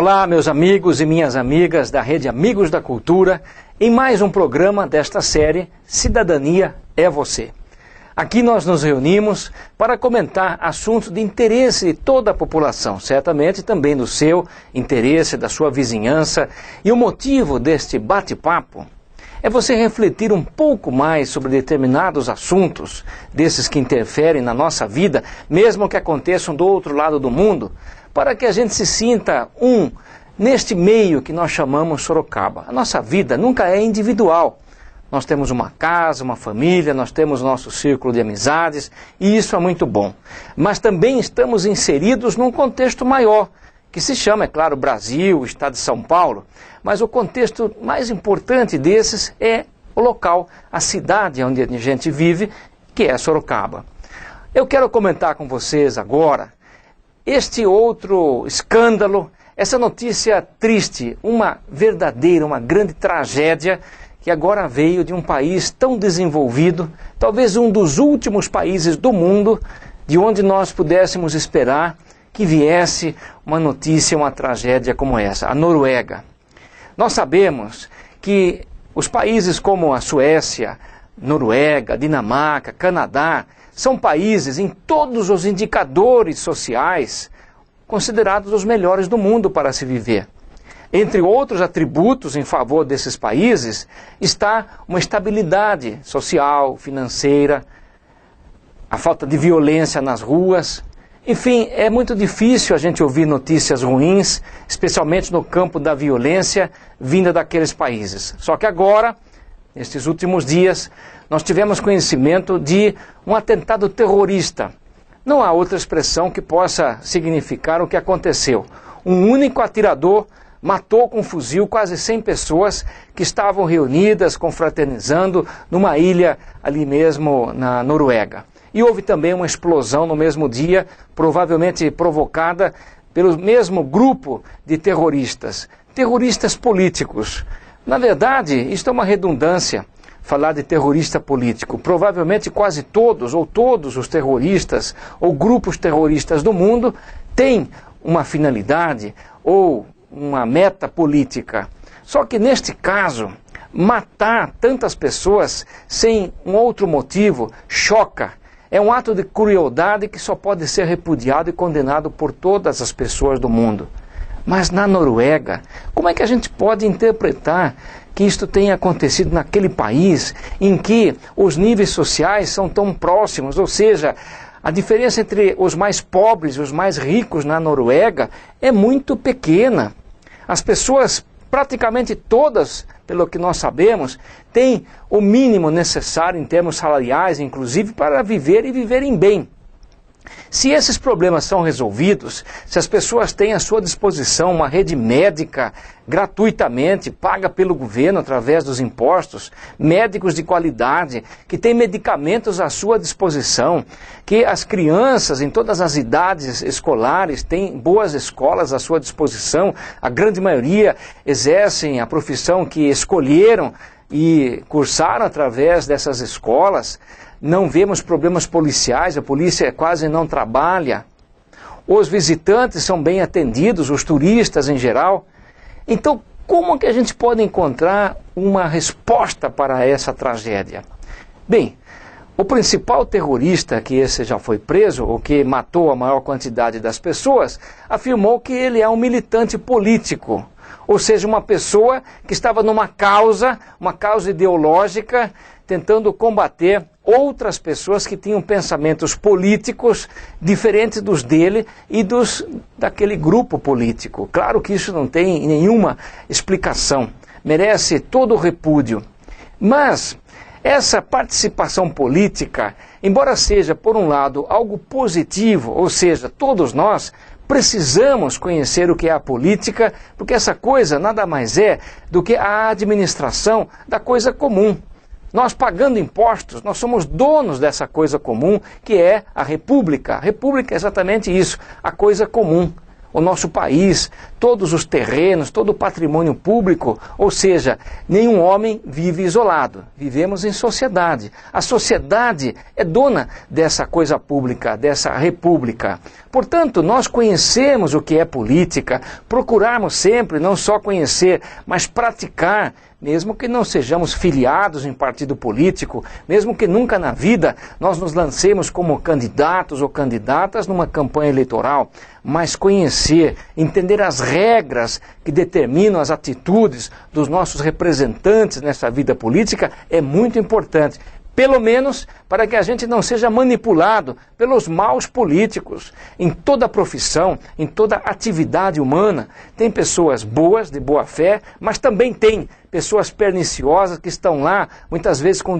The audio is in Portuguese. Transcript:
Olá, meus amigos e minhas amigas da Rede Amigos da Cultura, em mais um programa desta série Cidadania é Você. Aqui nós nos reunimos para comentar assuntos de interesse de toda a população, certamente também do seu interesse, da sua vizinhança. E o motivo deste bate-papo é você refletir um pouco mais sobre determinados assuntos, desses que interferem na nossa vida, mesmo que aconteçam do outro lado do mundo, para que a gente se sinta neste meio que nós chamamos Sorocaba. A nossa vida nunca é individual. Nós temos uma casa, uma família, nós temos nosso círculo de amizades, e isso é muito bom. Mas também estamos inseridos num contexto maior, que se chama, é claro, Brasil, Estado de São Paulo, mas o contexto mais importante desses é o local, a cidade onde a gente vive, que é Sorocaba. Eu quero comentar com vocês agora este outro escândalo, essa notícia triste, uma verdadeira, uma grande tragédia que agora veio de um país tão desenvolvido, talvez um dos últimos países do mundo, de onde nós pudéssemos esperar que viesse uma notícia, uma tragédia como essa, a Noruega. Nós sabemos que os países como a Suécia, Noruega, Dinamarca, Canadá, são países em todos os indicadores sociais considerados os melhores do mundo para se viver. Entre outros atributos em favor desses países está uma estabilidade social, financeira, a falta de violência nas ruas. Enfim, é muito difícil a gente ouvir notícias ruins, especialmente no campo da violência vinda daqueles países. Só que agora, nestes últimos dias, nós tivemos conhecimento de um atentado terrorista. Não há outra expressão que possa significar o que aconteceu. Um único atirador matou com um fuzil quase 100 pessoas que estavam reunidas, confraternizando numa ilha ali mesmo na Noruega. E houve também uma explosão no mesmo dia, provavelmente provocada pelo mesmo grupo de terroristas políticos. Na verdade, isto é uma redundância, falar de terrorista político. Provavelmente quase todos, ou todos os terroristas, ou grupos terroristas do mundo, têm uma finalidade ou uma meta política. Só que neste caso, matar tantas pessoas sem um outro motivo choca. É um ato de crueldade que só pode ser repudiado e condenado por todas as pessoas do mundo. Mas na Noruega, como é que a gente pode interpretar que isto tenha acontecido naquele país em que os níveis sociais são tão próximos? Ou seja, a diferença entre os mais pobres e os mais ricos na Noruega é muito pequena. As pessoas, praticamente todas, pelo que nós sabemos, têm o mínimo necessário em termos salariais, inclusive, para viver e viverem bem. Se esses problemas são resolvidos, se as pessoas têm à sua disposição uma rede médica gratuitamente, paga pelo governo através dos impostos, médicos de qualidade, que têm medicamentos à sua disposição, que as crianças em todas as idades escolares têm boas escolas à sua disposição, a grande maioria exercem a profissão que escolheram e cursaram através dessas escolas. Não vemos problemas policiais, a polícia quase não trabalha. Os visitantes são bem atendidos, os turistas em geral. Então, como que a gente pode encontrar uma resposta para essa tragédia? Bem, o principal terrorista, que esse já foi preso, ou que matou a maior quantidade das pessoas, afirmou que ele é um militante político. Ou seja, uma pessoa que estava numa causa, uma causa ideológica, tentando combater outras pessoas que tinham pensamentos políticos diferentes dos dele e daquele grupo político. Claro que isso não tem nenhuma explicação, merece todo o repúdio. Mas essa participação política, embora seja, por um lado, algo positivo, ou seja, todos nós precisamos conhecer o que é a política, porque essa coisa nada mais é do que a administração da coisa comum. Nós pagando impostos, nós somos donos dessa coisa comum que é a República. A República é exatamente isso, a coisa comum. O nosso país, todos os terrenos, todo o patrimônio público, ou seja, nenhum homem vive isolado, vivemos em sociedade. A sociedade é dona dessa coisa pública, dessa república. Portanto, nós conhecemos o que é política, procurarmos sempre não só conhecer, mas praticar, mesmo que não sejamos filiados em partido político, mesmo que nunca na vida nós nos lancemos como candidatos ou candidatas numa campanha eleitoral, mas conhecer, entender as regras que determinam as atitudes dos nossos representantes nessa vida política é muito importante. Pelo menos para que a gente não seja manipulado pelos maus políticos. Em toda profissão, em toda atividade humana, tem pessoas boas, de boa fé, mas também tem pessoas perniciosas que estão lá, muitas vezes com